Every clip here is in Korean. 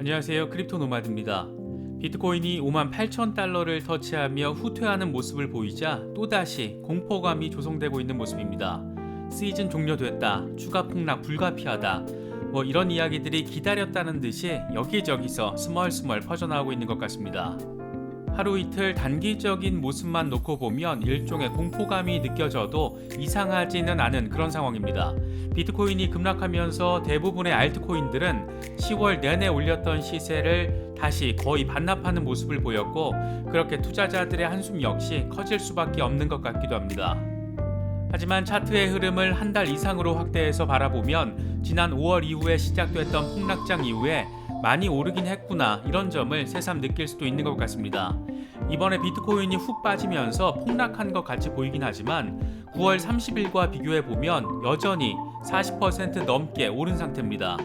안녕하세요. 크립토 노마드입니다. 비트코인이 58,000달러를 터치하며 후퇴하는 모습을 보이자 또다시 공포감이 조성되고 있는 모습입니다. 시즌 종료됐다, 추가 폭락 불가피하다, 이런 이야기들이 기다렸다는 듯이 여기저기서 스멀스멀 퍼져나오고 있는 것 같습니다. 하루 이틀 단기적인 모습만 놓고 보면 일종의 공포감이 느껴져도 이상하지는 않은 그런 상황입니다. 비트코인이 급락하면서 대부분의 알트코인들은 10월 내내 올렸던 시세를 다시 거의 반납하는 모습을 보였고, 그렇게 투자자들의 한숨 역시 커질 수밖에 없는 것 같기도 합니다. 하지만 차트의 흐름을 한 달 이상으로 확대해서 바라보면 지난 5월 이후에 시작됐던 폭락장 이후에 많이 오르긴 했구나, 이런 점을 새삼 느낄 수도 있는 것 같습니다. 이번에 비트코인이 훅 빠지면서 폭락한 것 같이 보이긴 하지만 9월 30일과 비교해보면 여전히 40% 넘게 오른 상태입니다.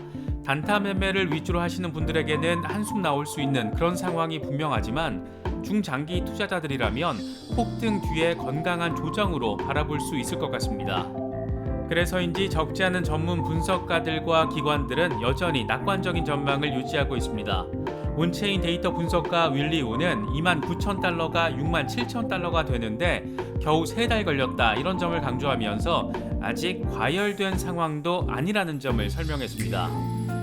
단타 매매를 위주로 하시는 분들에게는 한숨 나올 수 있는 그런 상황이 분명하지만 중장기 투자자들이라면 폭등 뒤에 건강한 조정으로 바라볼 수 있을 것 같습니다. 그래서인지 적지 않은 전문 분석가들과 기관들은 여전히 낙관적인 전망을 유지하고 있습니다. 온체인 데이터 분석가 윌리 우는 29,000달러가 67,000달러가 되는데 겨우 3달 걸렸다, 이런 점을 강조하면서 아직 과열된 상황도 아니라는 점을 설명했습니다.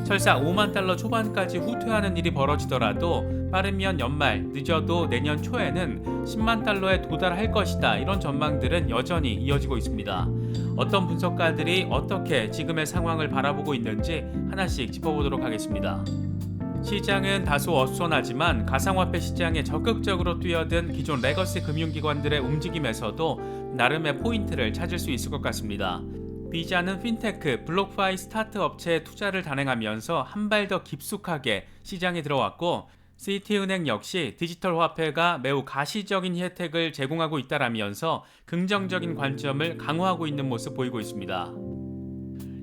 설사 5만 달러 초반까지 후퇴하는 일이 벌어지더라도 빠르면 연말, 늦어도 내년 초에는 10만 달러에 도달할 것이다, 이런 전망들은 여전히 이어지고 있습니다. 어떤 분석가들이 어떻게 지금의 상황을 바라보고 있는지 하나씩 짚어보도록 하겠습니다. 시장은 다소 어수선하지만 가상화폐 시장에 적극적으로 뛰어든 기존 레거시 금융기관들의 움직임에서도 나름의 포인트를 찾을 수 있을 것 같습니다. 비자는 핀테크, 블록파이 스타트 업체에 투자를 단행하면서 한 발 더 깊숙하게 시장에 들어왔고, 시티은행 역시 디지털 화폐가 매우 가시적인 혜택을 제공하고 있다라면서 긍정적인 관점을 강화하고 있는 모습 보이고 있습니다.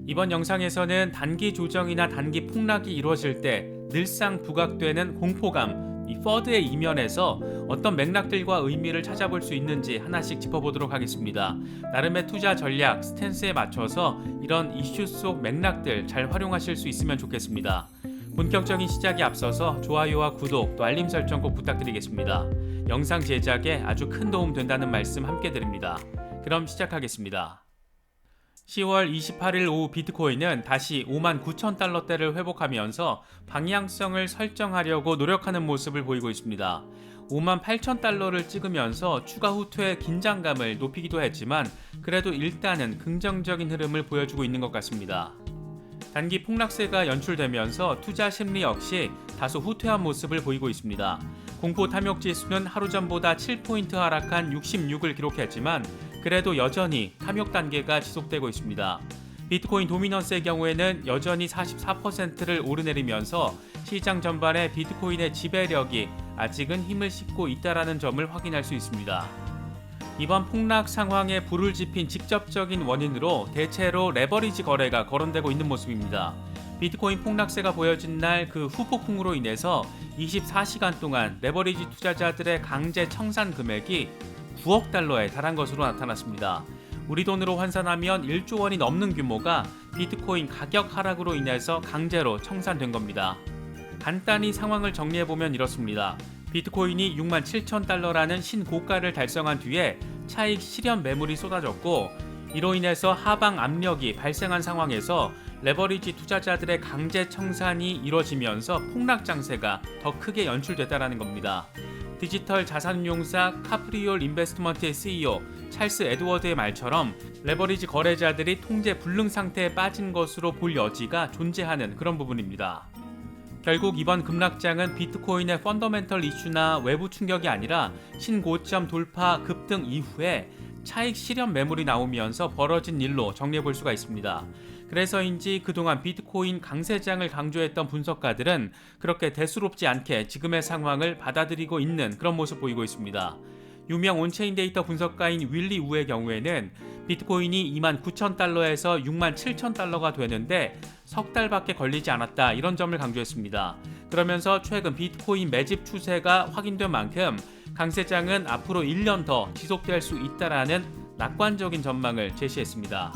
이번 영상에서는 단기 조정이나 단기 폭락이 이루어질 때 늘상 부각되는 공포감, 이 퍼드의 이면에서 어떤 맥락들과 의미를 찾아볼 수 있는지 하나씩 짚어보도록 하겠습니다. 나름의 투자 전략, 스탠스에 맞춰서 이런 이슈 속 맥락들 잘 활용하실 수 있으면 좋겠습니다. 본격적인 시작에 앞서서 좋아요와 구독, 또 알림 설정 꼭 부탁드리겠습니다. 영상 제작에 아주 큰 도움 된다는 말씀 함께 드립니다. 그럼 시작하겠습니다. 10월 28일 오후 비트코인은 다시 59,000달러대를 회복하면서 방향성을 설정하려고 노력하는 모습을 보이고 있습니다. 58,000달러를 찍으면서 추가 후퇴의 긴장감을 높이기도 했지만 그래도 일단은 긍정적인 흐름을 보여주고 있는 것 같습니다. 단기 폭락세가 연출되면서 투자 심리 역시 다소 후퇴한 모습을 보이고 있습니다. 공포 탐욕 지수는 하루 전보다 7포인트 하락한 66을 기록했지만 그래도 여전히 탐욕 단계가 지속되고 있습니다. 비트코인 도미넌스의 경우에는 여전히 44%를 오르내리면서 시장 전반에 비트코인의 지배력이 아직은 힘을 싣고 있다는 점을 확인할 수 있습니다. 이번 폭락 상황에 불을 지핀 직접적인 원인으로 대체로 레버리지 거래가 거론되고 있는 모습입니다. 비트코인 폭락세가 보여진 날 그 후폭풍으로 인해서 24시간 동안 레버리지 투자자들의 강제 청산 금액이 9억 달러에 달한 것으로 나타났습니다. 우리 돈으로 환산하면 1조 원이 넘는 규모가 비트코인 가격 하락으로 인해서 강제로 청산된 겁니다. 간단히 상황을 정리해보면 이렇습니다. 비트코인이 67,000달러라는 신고가를 달성한 뒤에 차익 실현 매물이 쏟아졌고, 이로 인해서 하방 압력이 발생한 상황에서 레버리지 투자자들의 강제 청산이 이뤄지면서 폭락 장세가 더 크게 연출됐다는 겁니다. 디지털 자산운용사 카프리올 인베스트먼트의 CEO 찰스 에드워드의 말처럼 레버리지 거래자들이 통제 불능 상태에 빠진 것으로 볼 여지가 존재하는 그런 부분입니다. 결국 이번 급락장은 비트코인의 펀더멘털 이슈나 외부 충격이 아니라 신고점 돌파 급등 이후에 차익 실현 매물이 나오면서 벌어진 일로 정리해 볼 수가 있습니다. 그래서인지 그동안 비트코인 강세장을 강조했던 분석가들은 그렇게 대수롭지 않게 지금의 상황을 받아들이고 있는 그런 모습 보이고 있습니다. 유명 온체인 데이터 분석가인 윌리 우의 경우에는 비트코인이 29,000달러에서 67,000달러가 되는데 석 달밖에 걸리지 않았다, 이런 점을 강조했습니다. 그러면서 최근 비트코인 매집 추세가 확인된 만큼 강세장은 앞으로 1년 더 지속될 수 있다라는 낙관적인 전망을 제시했습니다.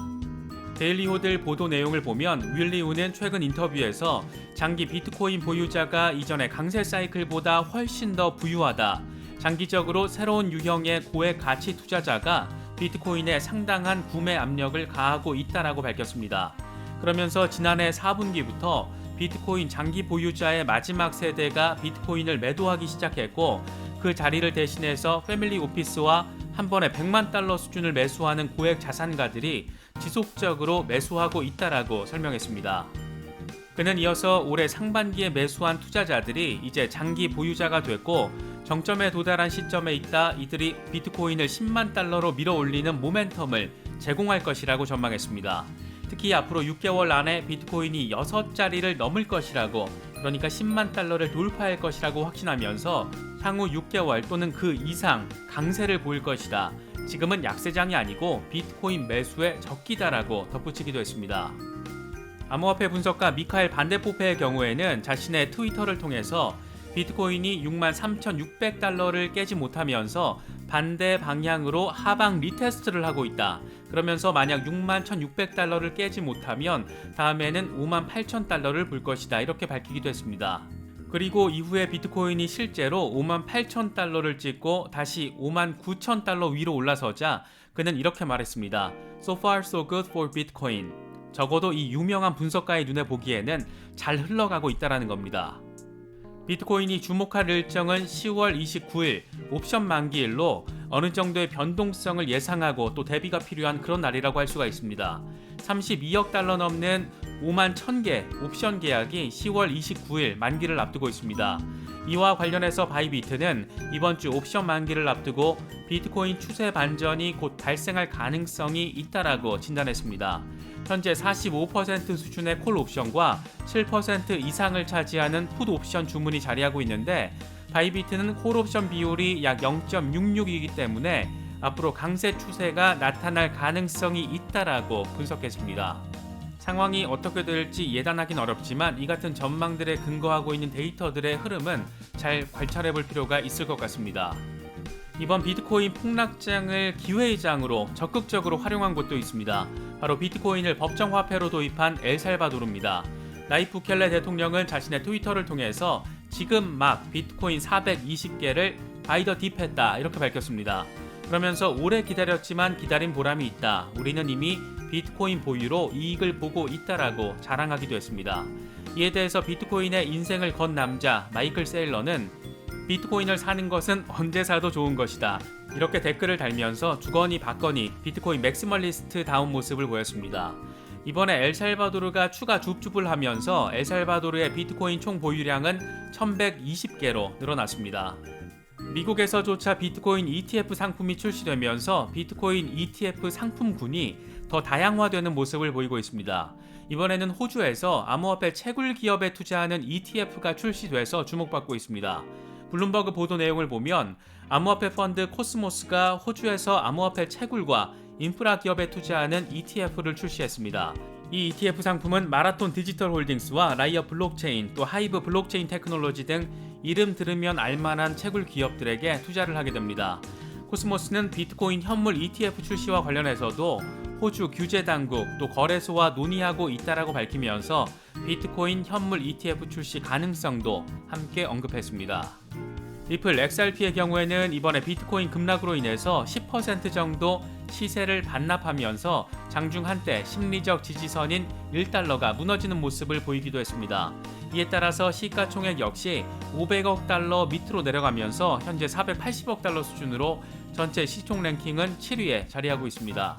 데일리 호들 보도 내용을 보면 윌리 우는 최근 인터뷰에서 장기 비트코인 보유자가 이전의 강세 사이클보다 훨씬 더 부유하다. 장기적으로 새로운 유형의 고액 가치 투자자가 비트코인에 상당한 구매 압력을 가하고 있다라고 밝혔습니다. 그러면서 지난해 4분기부터 비트코인 장기 보유자의 마지막 세대가 비트코인을 매도하기 시작했고 그 자리를 대신해서 패밀리 오피스와 한 번에 100만 달러 수준을 매수하는 고액 자산가들이 지속적으로 매수하고 있다라고 설명했습니다. 그는 이어서 올해 상반기에 매수한 투자자들이 이제 장기 보유자가 됐고 정점에 도달한 시점에 있다 이들이 비트코인을 10만 달러로 밀어올리는 모멘텀을 제공할 것이라고 전망했습니다. 특히 앞으로 6개월 안에 비트코인이 6자리를 넘을 것이라고, 그러니까 10만 달러를 돌파할 것이라고 확신하면서 향후 6개월 또는 그 이상 강세를 보일 것이다. 지금은 약세장이 아니고 비트코인 매수의 적기다라고 덧붙이기도 했습니다. 암호화폐 분석가 미카엘 반데포페의 경우에는 자신의 트위터를 통해서 비트코인이 63,600달러를 깨지 못하면서 반대 방향으로 하방 리테스트를 하고 있다. 그러면서 만약 61,600달러를 깨지 못하면 다음에는 58,000달러를 볼 것이다. 이렇게 밝히기도 했습니다. 그리고 이후에 비트코인이 실제로 58,000달러를 찍고 다시 59,000달러 위로 올라서자 그는 이렇게 말했습니다. So far so good for Bitcoin. 적어도 이 유명한 분석가의 눈에 보기에는 잘 흘러가고 있다는 겁니다. 비트코인이 주목할 일정은 10월 29일 옵션 만기일로 어느 정도의 변동성을 예상하고 또 대비가 필요한 그런 날이라고 할 수가 있습니다. 32억 달러 넘는 5만 1000개 옵션 계약이 10월 29일 만기를 앞두고 있습니다. 이와 관련해서 바이비트는 이번 주 옵션 만기를 앞두고 비트코인 추세 반전이 곧 발생할 가능성이 있다라고 진단했습니다. 현재 45% 수준의 콜 옵션과 7% 이상을 차지하는 풋 옵션 주문이 자리하고 있는데 바이비트는 콜 옵션 비율이 약 0.66이기 때문에 앞으로 강세 추세가 나타날 가능성이 있다라고 분석했습니다. 상황이 어떻게 될지 예단하긴 어렵지만 이 같은 전망들에 근거하고 있는 데이터들의 흐름은 잘 관찰해 볼 필요가 있을 것 같습니다. 이번 비트코인 폭락장을 기회의 장으로 적극적으로 활용한 곳도 있습니다. 바로 비트코인을 법정화폐로 도입한 엘살바도르입니다. 나이프 부켈레 대통령은 자신의 트위터를 통해서 지금 막 비트코인 420개를 바이 더 딥했다 이렇게 밝혔습니다. 그러면서 오래 기다렸지만 기다린 보람이 있다. 우리는 이미 비트코인 보유로 이익을 보고 있다라고 자랑하기도 했습니다. 이에 대해서 비트코인의 인생을 건 남자 마이클 세일러는 비트코인을 사는 것은 언제 사도 좋은 것이다. 이렇게 댓글을 달면서 주거니 받거니 비트코인 맥시멀리스트 다운 모습을 보였습니다. 이번에 엘살바도르가 추가 줍줍을 하면서 엘살바도르의 비트코인 총 보유량은 1120개로 늘어났습니다. 미국에서조차 비트코인 ETF 상품이 출시되면서 비트코인 ETF 상품군이 더 다양화되는 모습을 보이고 있습니다. 이번에는 호주에서 암호화폐 채굴 기업에 투자하는 ETF가 출시돼서 주목받고 있습니다. 블룸버그 보도 내용을 보면 암호화폐 펀드 코스모스가 호주에서 암호화폐 채굴과 인프라 기업에 투자하는 ETF를 출시했습니다. 이 ETF 상품은 마라톤 디지털 홀딩스와 라이어 블록체인, 또 하이브 블록체인 테크놀로지 등 이름 들으면 알만한 채굴 기업들에게 투자를 하게 됩니다. 코스모스는 비트코인 현물 ETF 출시와 관련해서도 호주 규제 당국 또 거래소와 논의하고 있다라고 밝히면서 비트코인 현물 ETF 출시 가능성도 함께 언급했습니다. 리플 XRP의 경우에는 이번에 비트코인 급락으로 인해서 10% 정도 시세를 반납하면서 장중 한때 심리적 지지선인 1달러가 무너지는 모습을 보이기도 했습니다. 이에 따라서 시가총액 역시 500억 달러 밑으로 내려가면서 현재 480억 달러 수준으로 전체 시총 랭킹은 7위에 자리하고 있습니다.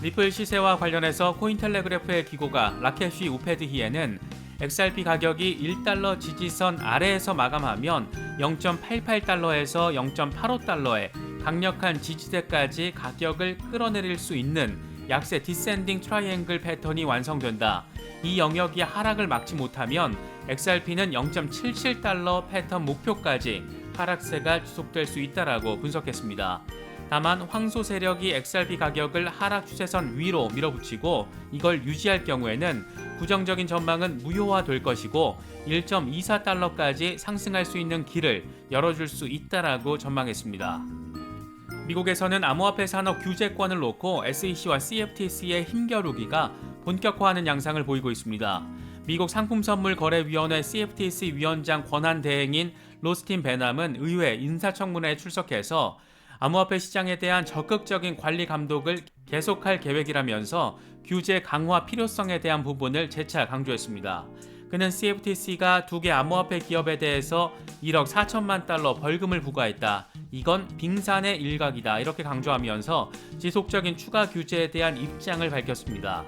리플 시세와 관련해서 코인텔레그래프의 기고가 라케쉬 우페드히에는 XRP 가격이 1달러 지지선 아래에서 마감하면 0.88달러에서 0.85달러의 강력한 지지대까지 가격을 끌어내릴 수 있는 약세 디센딩 트라이앵글 패턴이 완성된다. 이 영역이 하락을 막지 못하면 XRP는 0.77달러 패턴 목표까지 하락세가 지속될 수 있다라고 분석했습니다. 다만 황소 세력이 XRP 가격을 하락 추세선 위로 밀어붙이고 이걸 유지할 경우에는 부정적인 전망은 무효화될 것이고 1.24달러까지 상승할 수 있는 길을 열어줄 수 있다라고 전망했습니다. 미국에서는 암호화폐 산업 규제권을 놓고 SEC와 CFTC의 힘겨루기가 본격화하는 양상을 보이고 있습니다. 미국 상품선물거래위원회 CFTC 위원장 권한대행인 로스틴 베남은 의회 인사청문회에 출석해서 암호화폐 시장에 대한 적극적인 관리 감독을 계속할 계획이라면서 규제 강화 필요성에 대한 부분을 재차 강조했습니다. 그는 CFTC가 2개 암호화폐 기업에 대해서 1억 4천만 달러 벌금을 부과했다. 이건 빙산의 일각이다. 이렇게 강조하면서 지속적인 추가 규제에 대한 입장을 밝혔습니다.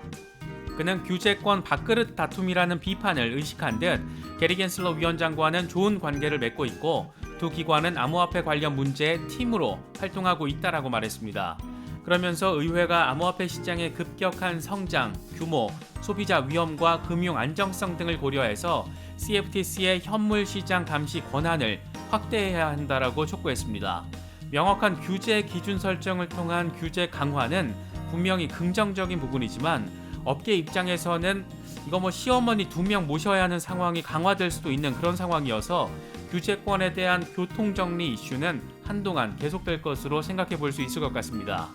그는 규제권 밥그릇 다툼이라는 비판을 의식한 듯 게리 겐슬러 위원장과는 좋은 관계를 맺고 있고 두 기관은 암호화폐 관련 문제의 팀으로 활동하고 있다라고 말했습니다. 그러면서 의회가 암호화폐 시장의 급격한 성장, 규모, 소비자 위험과 금융 안정성 등을 고려해서 CFTC의 현물 시장 감시 권한을 확대해야 한다라고 촉구했습니다. 명확한 규제 기준 설정을 통한 규제 강화는 분명히 긍정적인 부분이지만 업계 입장에서는 이거 시어머니 2명 모셔야 하는 상황이 강화될 수도 있는 그런 상황이어서 규제권에 대한 교통정리 이슈는 한동안 계속될 것으로 생각해 볼 수 있을 것 같습니다.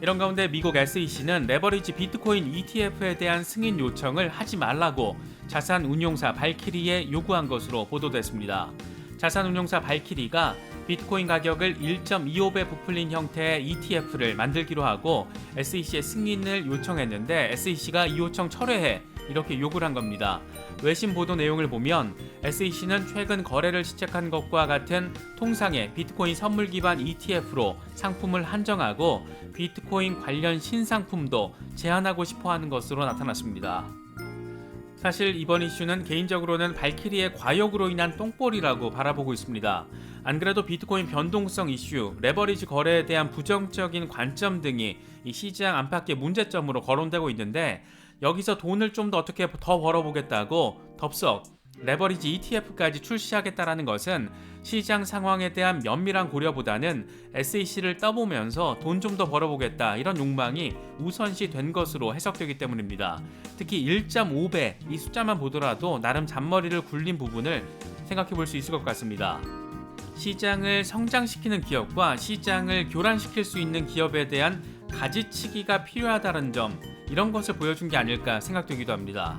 이런 가운데 미국 SEC는 레버리지 비트코인 ETF에 대한 승인 요청을 하지 말라고 자산운용사 발키리에 요구한 것으로 보도됐습니다. 자산운용사 발키리가 비트코인 가격을 1.25배 부풀린 형태의 ETF를 만들기로 하고 SEC의 승인을 요청했는데 SEC가 이 요청 철회해 이렇게 요구를 한 겁니다. 외신 보도 내용을 보면 SEC는 최근 거래를 시작한 것과 같은 통상의 비트코인 선물 기반 ETF로 상품을 한정하고 비트코인 관련 신상품도 제한하고 싶어 하는 것으로 나타났습니다. 사실 이번 이슈는 개인적으로는 발키리의 과욕으로 인한 똥볼이라고 바라보고 있습니다. 안 그래도 비트코인 변동성 이슈, 레버리지 거래에 대한 부정적인 관점 등이 이 시장 안팎의 문제점으로 거론되고 있는데 여기서 돈을 좀 더 어떻게 더 벌어보겠다고 덥석 레버리지 ETF까지 출시하겠다라는 것은 시장 상황에 대한 면밀한 고려보다는 SEC를 떠보면서 돈 좀 더 벌어보겠다 이런 욕망이 우선시 된 것으로 해석되기 때문입니다. 특히 1.5배 이 숫자만 보더라도 나름 잔머리를 굴린 부분을 생각해 볼 수 있을 것 같습니다. 시장을 성장시키는 기업과 시장을 교란시킬 수 있는 기업에 대한 가지치기가 필요하다는 점 이런 것을 보여준 게 아닐까 생각되기도 합니다.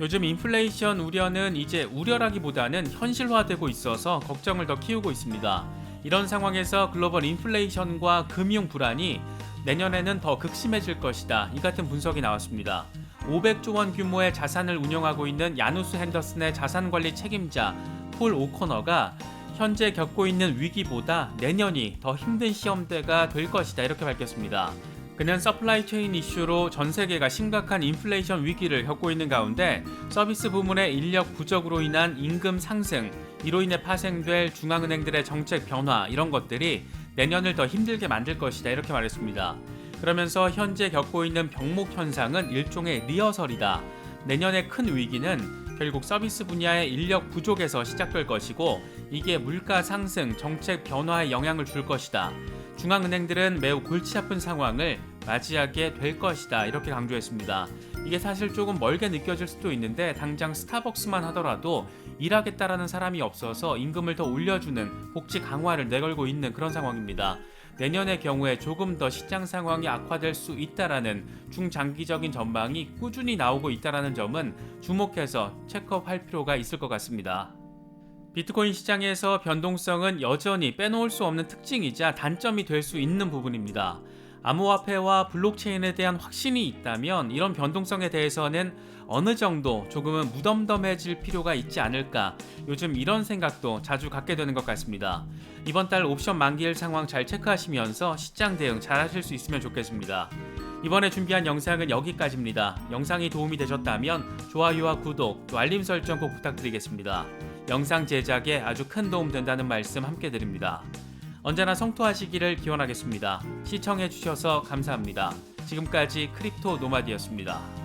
요즘 인플레이션 우려는 이제 우려라기보다는 현실화되고 있어서 걱정을 더 키우고 있습니다. 이런 상황에서 글로벌 인플레이션과 금융 불안이 내년에는 더 극심해질 것이다. 이 같은 분석이 나왔습니다. 500조 원 규모의 자산을 운용하고 있는 야누스 핸더슨의 자산관리 책임자 폴 오코너가 현재 겪고 있는 위기보다 내년이 더 힘든 시험대가 될 것이다. 이렇게 밝혔습니다. 그는 서플라이 체인 이슈로 전 세계가 심각한 인플레이션 위기를 겪고 있는 가운데 서비스 부문의 인력 부족으로 인한 임금 상승, 이로 인해 파생될 중앙은행들의 정책 변화 이런 것들이 내년을 더 힘들게 만들 것이다 이렇게 말했습니다. 그러면서 현재 겪고 있는 병목 현상은 일종의 리허설이다. 내년의 큰 위기는 결국 서비스 분야의 인력 부족에서 시작될 것이고 이게 물가 상승, 정책 변화에 영향을 줄 것이다. 중앙은행들은 매우 골치 아픈 상황을 맞이하게 될 것이다 이렇게 강조했습니다. 이게 사실 조금 멀게 느껴질 수도 있는데 당장 스타벅스만 하더라도 일하겠다라는 사람이 없어서 임금을 더 올려주는 복지 강화를 내걸고 있는 그런 상황입니다. 내년의 경우에 조금 더 시장 상황이 악화될 수 있다라는 중장기적인 전망이 꾸준히 나오고 있다라는 점은 주목해서 체크업할 필요가 있을 것 같습니다. 비트코인 시장에서 변동성은 여전히 빼놓을 수 없는 특징이자 단점이 될 수 있는 부분입니다. 암호화폐와 블록체인에 대한 확신이 있다면 이런 변동성에 대해서는 어느 정도 조금은 무덤덤해질 필요가 있지 않을까, 요즘 이런 생각도 자주 갖게 되는 것 같습니다. 이번 달 옵션 만기일 상황 잘 체크하시면서 시장 대응 잘 하실 수 있으면 좋겠습니다. 이번에 준비한 영상은 여기까지입니다. 영상이 도움이 되셨다면 좋아요와 구독, 또 알림 설정 꼭 부탁드리겠습니다. 영상 제작에 아주 큰 도움 된다는 말씀 함께 드립니다. 언제나 성토하시기를 기원하겠습니다. 시청해주셔서 감사합니다. 지금까지 크립토 노마디였습니다.